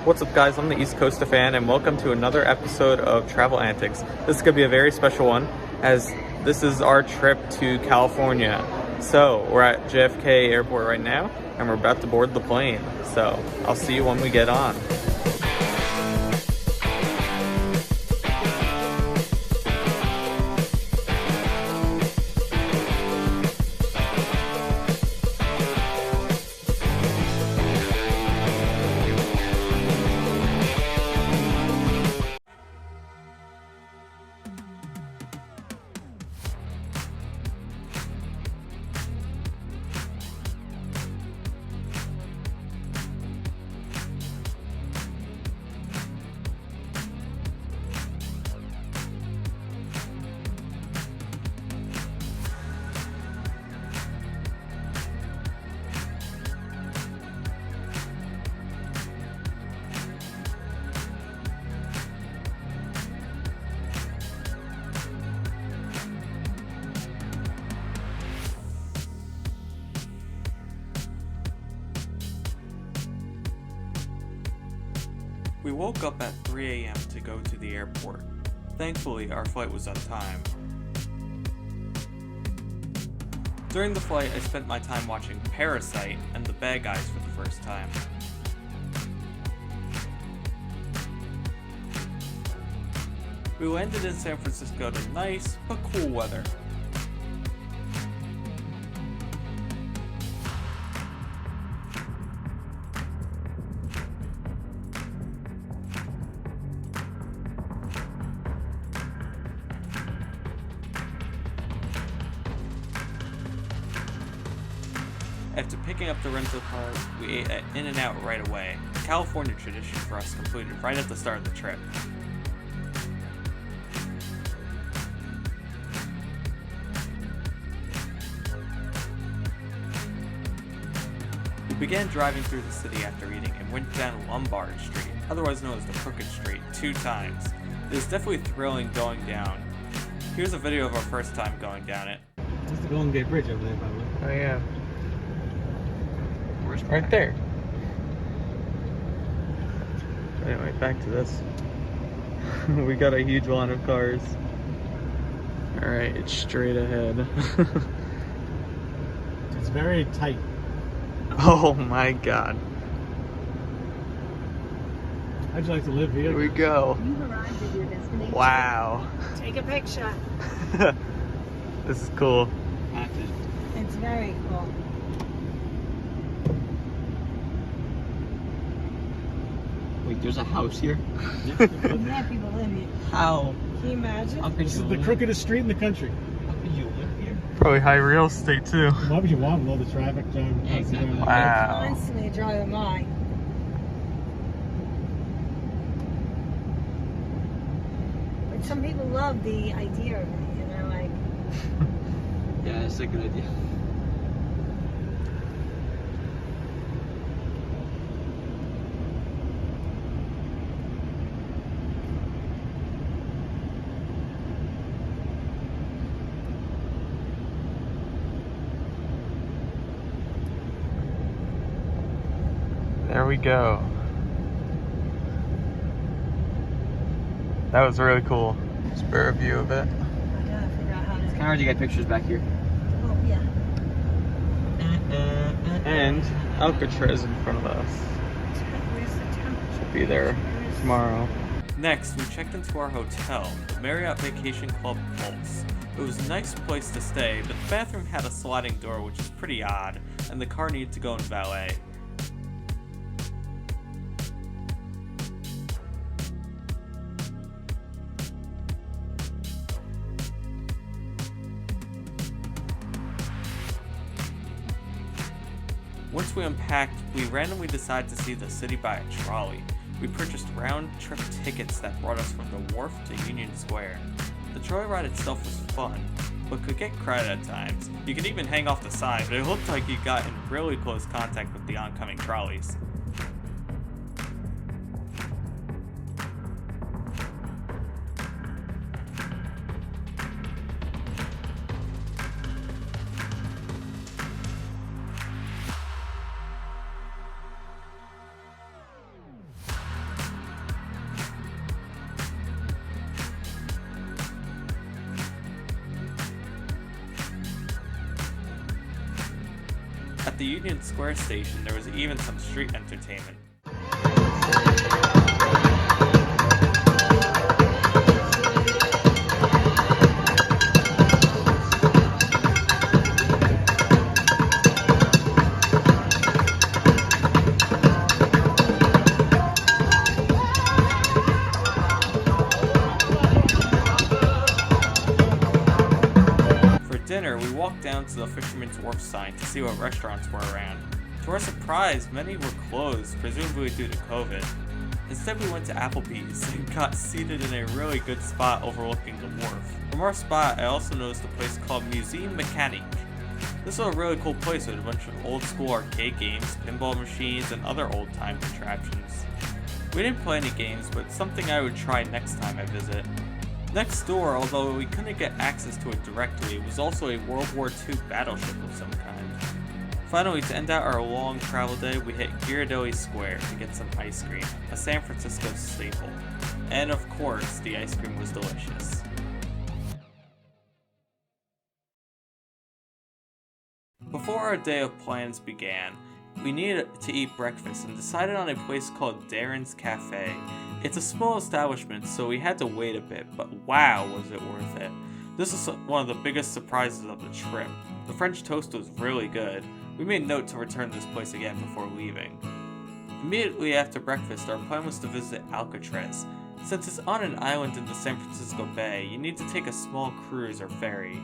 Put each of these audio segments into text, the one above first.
What's up, guys? I'm the East Coast fan, and welcome to another episode of Travel Antics. This is going to be a very special one, as this is our trip to California. So, we're at JFK Airport right now, and we're about to board the plane. So, I'll see you when we get on. We woke up at 3 a.m. to go to the airport. Thankfully, our flight was on time. During the flight, I spent my time watching Parasite and The Bad Guys for the first time. We landed in San Francisco to nice but cool weather. After picking up the rental car, we ate at In-N-Out right away, a California tradition for us completed right at the start of the trip. We began driving through the city after eating and went down Lombard Street, otherwise known as the Crooked Street, 2 times. It is definitely thrilling going down. Here's a video of our first time going down it. That's the Golden Gate Bridge over there, by the way. Oh yeah. Right there. Anyway, back to this. We got a huge line of cars. Alright, it's straight ahead. It's very tight. Oh my god. How'd you like to live here? Here we go. You've arrived at your destination. Wow. Take a picture. This is cool. It's very cool. Wait, there's a house here? Yeah, people live here. How? Can you imagine? How could This you is the live? crookedest street in the country. How could you live here? Probably high real estate too. Why would you want all the traffic jam? Yeah, exactly. Wow. Constantly driving by. But some people love the idea of it, you know, like. Yeah, it's a good idea. There we go. That was really cool. Spare a view of it. I gotta figure out how to. It's kind of hard to get pictures back here. Oh, yeah. And Alcatraz in front of us. Where's the temperature? Be there tomorrow. Next, we checked into our hotel, the Marriott Vacation Club Pulse. It was a nice place to stay, but the bathroom had a sliding door, which is pretty odd, and the car needed to go in valet. Once we unpacked, we randomly decided to see the city by a trolley. We purchased round-trip tickets that brought us from the wharf to Union Square. The trolley ride itself was fun, but could get crowded at times. You could even hang off the side, but it looked like you got in really close contact with the oncoming trolleys. the Union Square station, there was even some street entertainment. For dinner, we walked down to the Fisherman's Wharf sign to see what restaurants were around. To our surprise, many were closed, presumably due to COVID. Instead, we went to Applebee's and got seated in a really good spot overlooking the wharf. From our spot, I also noticed a place called Museum Mechanique. This was a really cool place with a bunch of old school arcade games, pinball machines, and other old time contraptions. We didn't play any games, but it's something I would try next time I visit. Next door, although we couldn't get access to it directly, was also a World War II battleship of some kind. Finally, to end out our long travel day, we hit Ghirardelli Square to get some ice cream, a San Francisco staple. And of course, the ice cream was delicious. Before our day of plans began, we needed to eat breakfast and decided on a place called Darren's Cafe. It's a small establishment, so we had to wait a bit, but wow, was it worth it. This is one of the biggest surprises of the trip. The French toast was really good. We made note to return to this place again before leaving. Immediately after breakfast, our plan was to visit Alcatraz. Since it's on an island in the San Francisco Bay, you need to take a small cruise or ferry.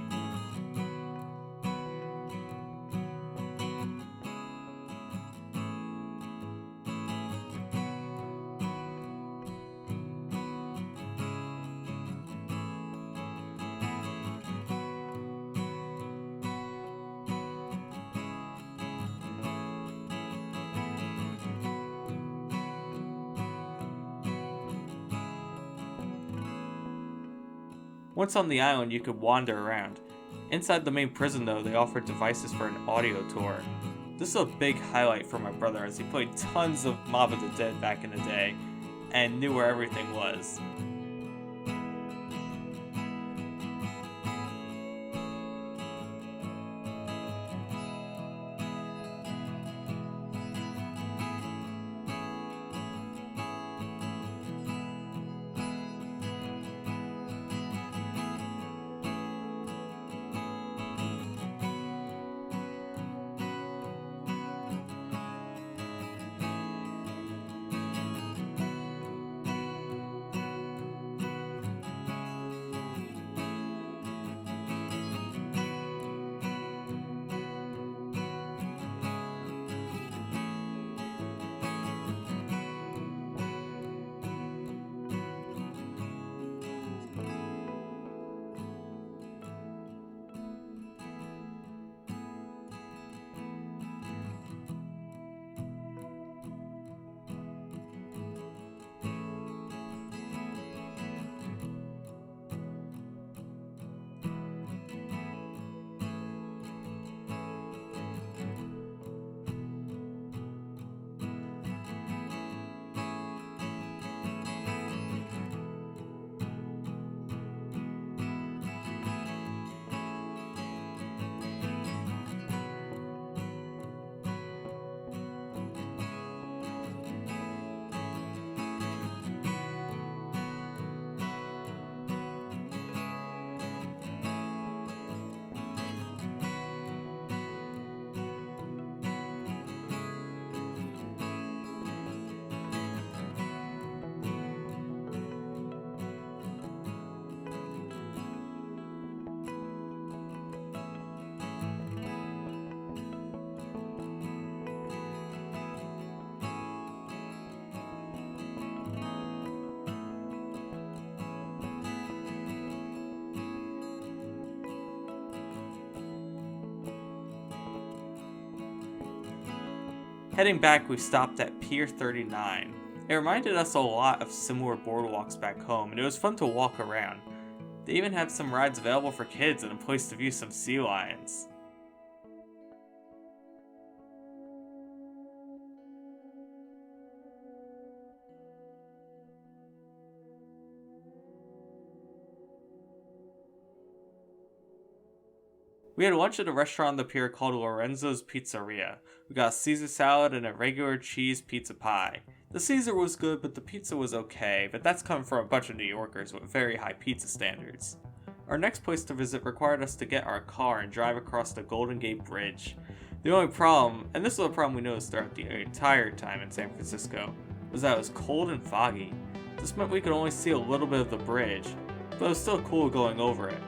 Once on the island, you could wander around. Inside the main prison though, they offered devices for an audio tour. This is a big highlight for my brother as he played tons of Mob of the Dead back in the day and knew where everything was. Heading back, we stopped at Pier 39. It reminded us a lot of similar boardwalks back home, and it was fun to walk around. They even had some rides available for kids and a place to view some sea lions. We had lunch at a restaurant on the pier called Lorenzo's Pizzeria. We got a Caesar salad and a regular cheese pizza pie. The Caesar was good, but the pizza was okay, but that's coming from a bunch of New Yorkers with very high pizza standards. Our next place to visit required us to get our car and drive across the Golden Gate Bridge. The only problem, and this was a problem we noticed throughout the entire time in San Francisco, was that it was cold and foggy. This meant we could only see a little bit of the bridge, but it was still cool going over it.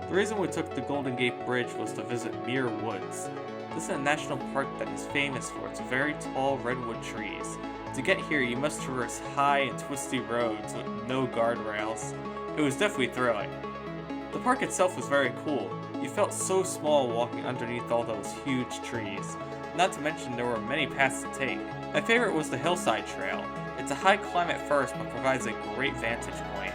The reason we took the Golden Gate Bridge was to visit Muir Woods. This is a national park that is famous for its very tall redwood trees. To get here, you must traverse high and twisty roads with no guardrails. It was definitely thrilling. The park itself was very cool. You felt so small walking underneath all those huge trees. Not to mention there were many paths to take. My favorite was the Hillside Trail. It's a high climb at first, but provides a great vantage point.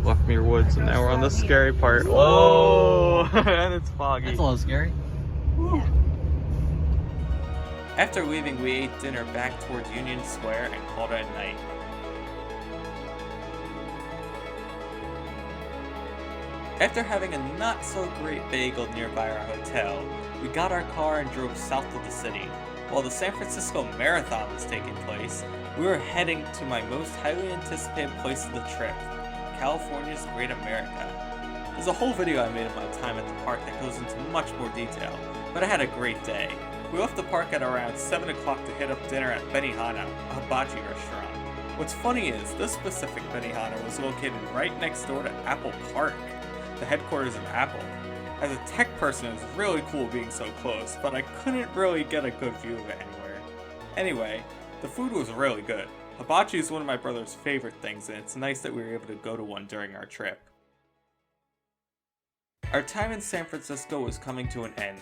Left Muir Woods, and now we're on the scary part. Whoa! And it's foggy. That's a little scary. Yeah. After leaving, we ate dinner back towards Union Square and called it a night. After having a not so great bagel nearby our hotel, we got our car and drove south of the city. While the San Francisco Marathon was taking place, we were heading to my most highly anticipated place of the trip, California's Great America. There's a whole video I made of my time at the park that goes into much more detail, but I had a great day. We left the park at around 7 o'clock to hit up dinner at Benihana, a hibachi restaurant. What's funny is, this specific Benihana was located right next door to Apple Park, the headquarters of Apple. As a tech person, it was really cool being so close, but I couldn't really get a good view of it anywhere. Anyway, the food was really good. Hibachi is one of my brother's favorite things, and it's nice that we were able to go to one during our trip. Our time in San Francisco was coming to an end.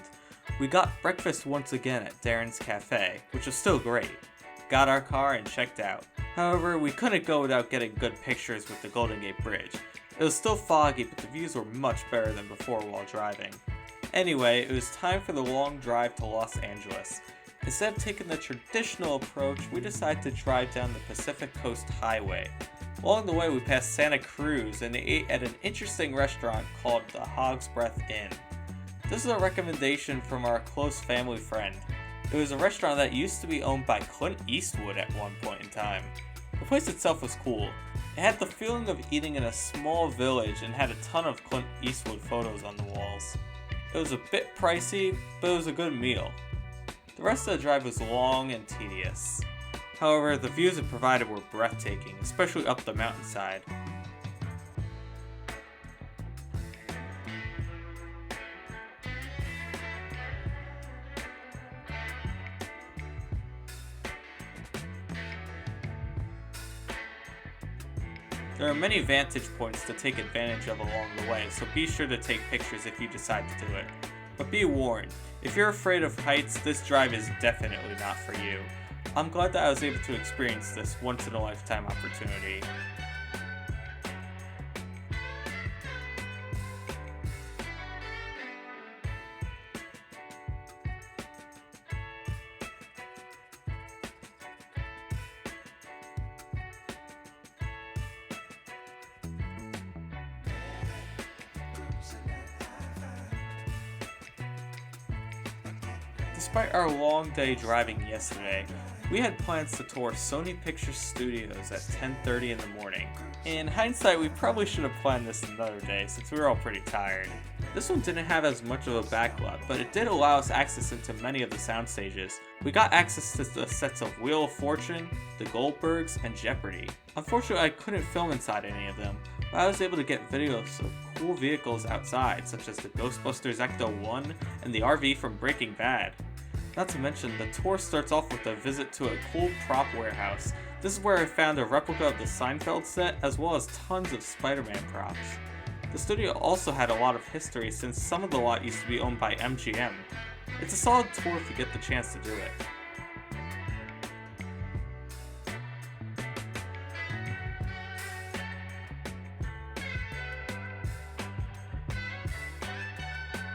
We got breakfast once again at Darren's Cafe, which was still great. Got our car and checked out. However, we couldn't go without getting good pictures with the Golden Gate Bridge. It was still foggy, but the views were much better than before while driving. Anyway, it was time for the long drive to Los Angeles. Instead of taking the traditional approach, we decided to drive down the Pacific Coast Highway. Along the way, we passed Santa Cruz and ate at an interesting restaurant called the Hog's Breath Inn. This is a recommendation from our close family friend. It was a restaurant that used to be owned by Clint Eastwood at one point in time. The place itself was cool. It had the feeling of eating in a small village and had a ton of Clint Eastwood photos on the walls. It was a bit pricey, but it was a good meal. The rest of the drive was long and tedious. However, the views it provided were breathtaking, especially up the mountainside. There are many vantage points to take advantage of along the way, so be sure to take pictures if you decide to do it. But be warned, if you're afraid of heights, this drive is definitely not for you. I'm glad that I was able to experience this once-in-a-lifetime opportunity. Despite our long day driving yesterday, we had plans to tour Sony Pictures Studios at 10:30 in the morning. In hindsight, we probably should have planned this another day since we were all pretty tired. This one didn't have as much of a backlot, but it did allow us access into many of the sound stages. We got access to the sets of Wheel of Fortune, The Goldbergs, and Jeopardy! Unfortunately, I couldn't film inside any of them, but I was able to get videos of cool vehicles outside, such as the Ghostbusters Ecto-1 and the RV from Breaking Bad. Not to mention, the tour starts off with a visit to a cool prop warehouse. This is where I found a replica of the Seinfeld set, as well as tons of Spider-Man props. The studio also had a lot of history since some of the lot used to be owned by MGM. It's a solid tour if you get the chance to do it.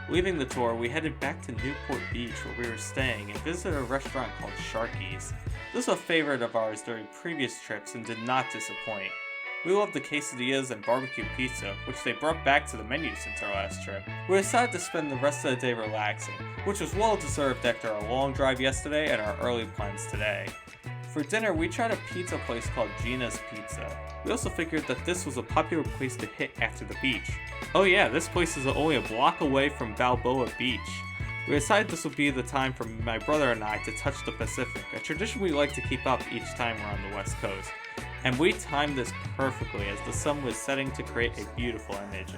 Leaving the tour, we headed back to Newport Beach where we were staying and visited a restaurant called Sharky's. This was a favorite of ours during previous trips and did not disappoint. We loved the quesadillas and barbecue pizza, which they brought back to the menu since our last trip. We decided to spend the rest of the day relaxing, which was well deserved after our long drive yesterday and our early plans today. For dinner, we tried a pizza place called Gina's Pizza. We also figured that this was a popular place to hit after the beach. Oh yeah, this place is only a block away from Balboa Beach. We decided this would be the time for my brother and I to touch the Pacific, a tradition we like to keep up each time we're on the West Coast. And we timed this perfectly as the sun was setting to create a beautiful image.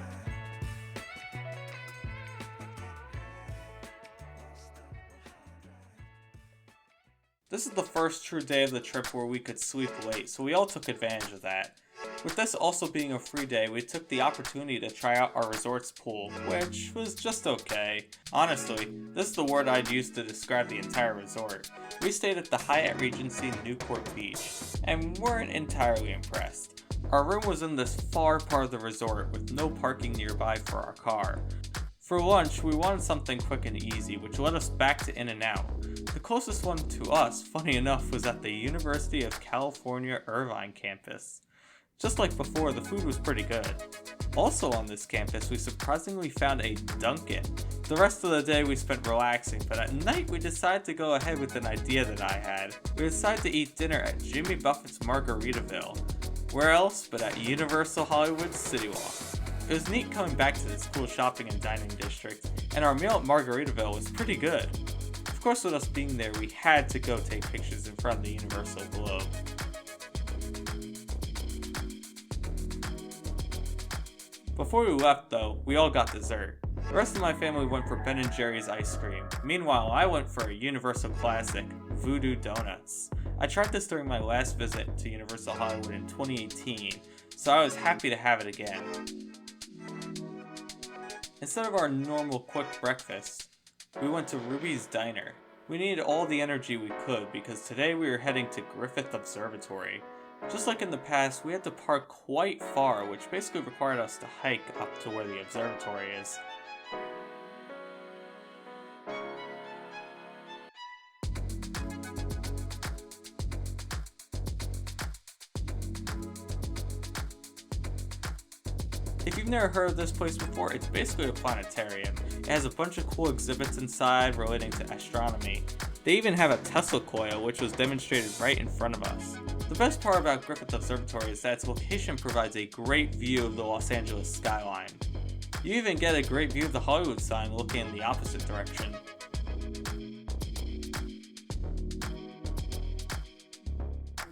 This is the first true day of the trip where we could sleep late, so we all took advantage of that. With this also being a free day, we took the opportunity to try out our resort's pool, which was just okay. Honestly, this is the word I'd use to describe the entire resort. We stayed at the Hyatt Regency Newport Beach, and weren't entirely impressed. Our room was in this far part of the resort with no parking nearby for our car. For lunch, we wanted something quick and easy, which led us back to In-N-Out. The closest one to us, funny enough, was at the University of California Irvine campus. Just like before, the food was pretty good. Also on this campus, we surprisingly found a Dunkin'. The rest of the day we spent relaxing, but at night we decided to go ahead with an idea that I had. We decided to eat dinner at Jimmy Buffett's Margaritaville. Where else but at Universal Hollywood's City Walk. It was neat coming back to this cool shopping and dining district, and our meal at Margaritaville was pretty good. Of course, with us being there, we had to go take pictures in front of the Universal Globe. Before we left though, we all got dessert. The rest of my family went for Ben & Jerry's ice cream. Meanwhile, I went for a Universal classic, Voodoo Donuts. I tried this during my last visit to Universal Hollywood in 2018, so I was happy to have it again. Instead of our normal quick breakfast, we went to Ruby's Diner. We needed all the energy we could because today we were heading to Griffith Observatory. Just like in the past, we had to park quite far, which basically required us to hike up to where the observatory is. If you've never heard of this place before, it's basically a planetarium. It has a bunch of cool exhibits inside relating to astronomy. They even have a Tesla coil, which was demonstrated right in front of us. The best part about Griffith Observatory is that its location provides a great view of the Los Angeles skyline. You even get a great view of the Hollywood sign looking in the opposite direction.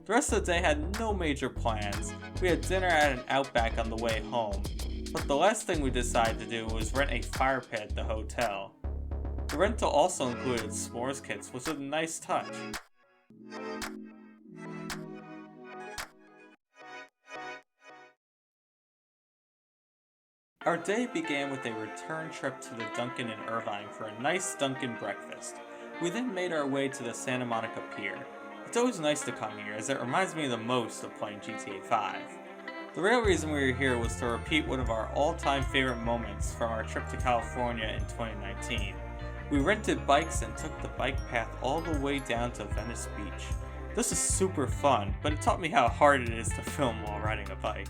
The rest of the day had no major plans. We had dinner at an Outback on the way home, but the last thing we decided to do was rent a fire pit at the hotel. The rental also included s'mores kits, which was a nice touch. Our day began with a return trip to the Dunkin' in Irvine for a nice Dunkin' breakfast. We then made our way to the Santa Monica Pier. It's always nice to come here as it reminds me the most of playing GTA 5. The real reason we were here was to repeat one of our all-time favorite moments from our trip to California in 2019. We rented bikes and took the bike path all the way down to Venice Beach. This is super fun, but it taught me how hard it is to film while riding a bike.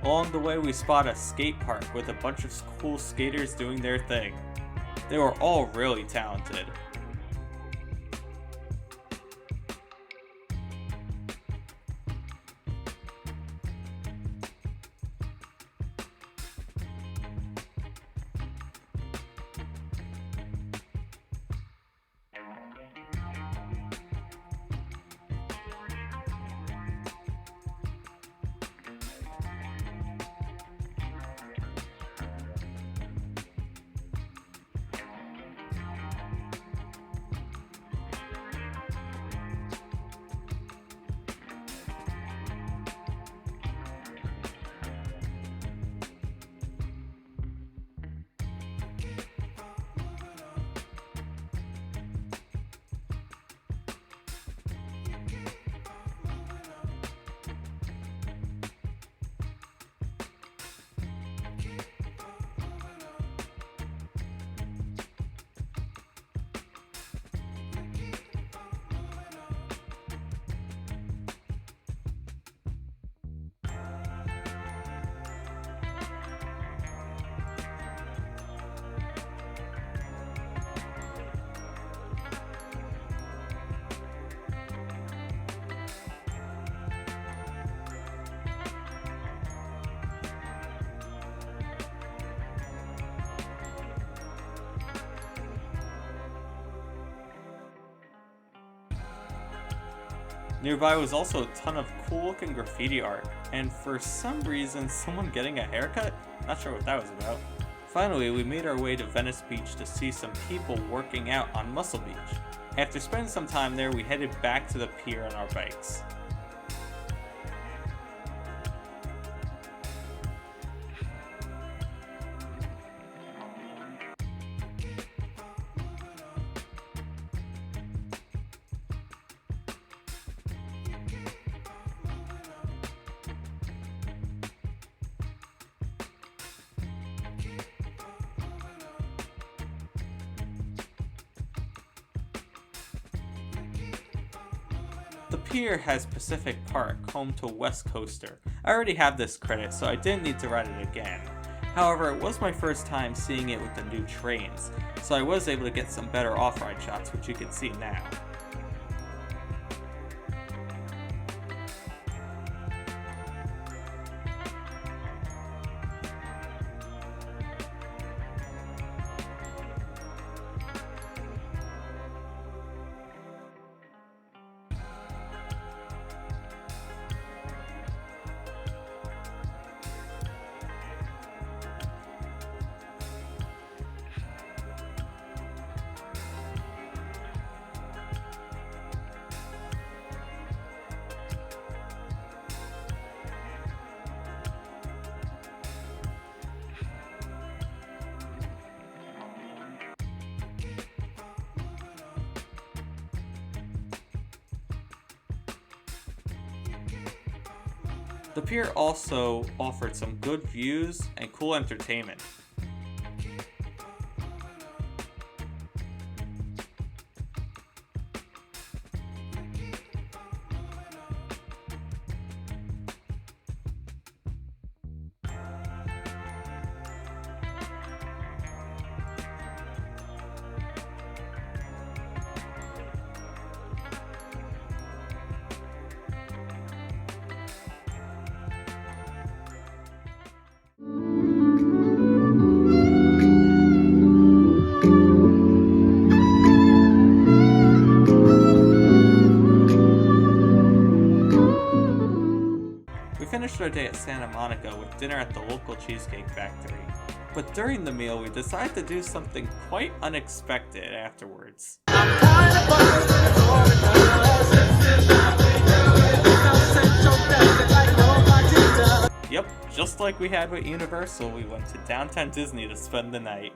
Along the way, we spot a skate park with a bunch of cool skaters doing their thing. They were all really talented. Nearby was also a ton of cool looking graffiti art, and for some reason someone getting a haircut? Not sure what that was about. Finally, we made our way to Venice Beach to see some people working out on Muscle Beach. After spending some time there, we headed back to the pier on our bikes. The pier has Pacific Park, home to West Coaster. I already have this credit, so I didn't need to ride it again. However, it was my first time seeing it with the new trains, so I was able to get some better off-ride shots, which you can see now. The pier also offered some good views and cool entertainment. We finished our day at Santa Monica with dinner at the local cheesecake factory. But during the meal, we decided to do something quite unexpected afterwards. Yep, just like we had with Universal, we went to downtown Disney to spend the night.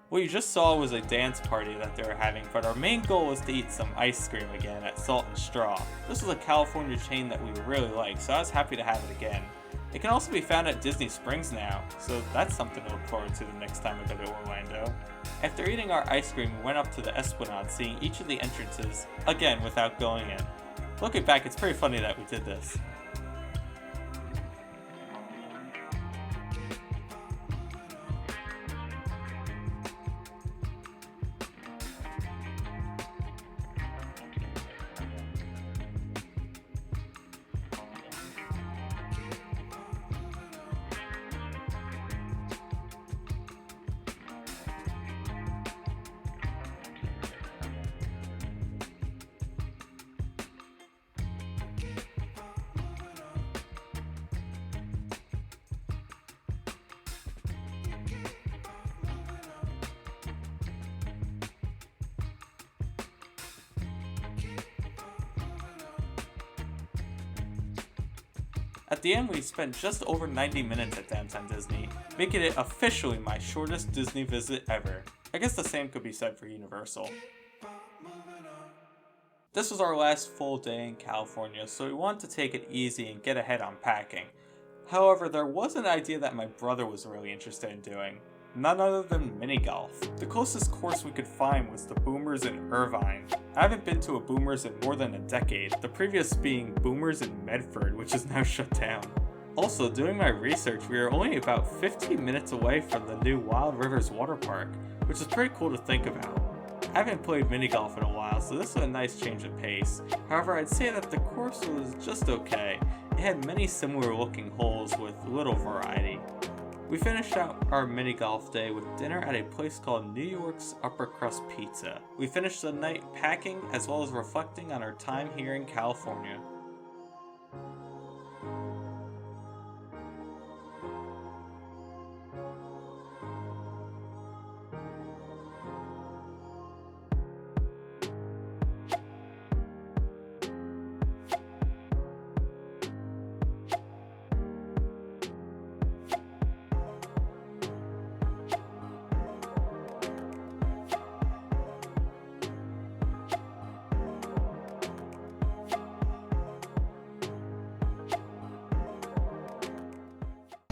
What you just saw was a dance party that they were having, but our main goal was to eat some ice cream again at Salt and Straw. This was a California chain that we really liked, so I was happy to have it again. It can also be found at Disney Springs now, so that's something to look forward to the next time we go to Orlando. After eating our ice cream, we went up to the Esplanade, seeing each of the entrances, again without going in. Looking back, it's pretty funny that we did this. At the end, we spent just over 90 minutes at Downtown Disney, making it officially my shortest Disney visit ever. I guess the same could be said for Universal. This was our last full day in California, so we wanted to take it easy and get ahead on packing. However, there was an idea that my brother was really interested in doing. None other than mini golf. The closest course we could find was the Boomers in Irvine. I haven't been to a Boomers in more than a decade, the previous being Boomers in Medford, which is now shut down. Also, doing my research, we are only about 15 minutes away from the new Wild Rivers water park, which is pretty cool to think about. I haven't played mini golf in a while, so this was a nice change of pace. However, I'd say that the course was just okay. It had many similar looking holes with little variety. We finished out our mini golf day with dinner at a place called New York's Upper Crust Pizza. We finished the night packing as well as reflecting on our time here in California.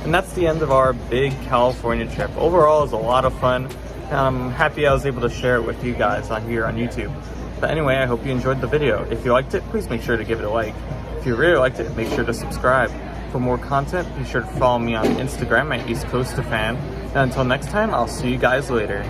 And that's the end of our big California trip. Overall, it was a lot of fun, and I'm happy I was able to share it with you guys on here on YouTube. But anyway, I hope you enjoyed the video. If you liked it, please make sure to give it a like. If you really liked it, make sure to subscribe. For more content, be sure to follow me on Instagram at East Coast to Fan. And until next time, I'll see you guys later.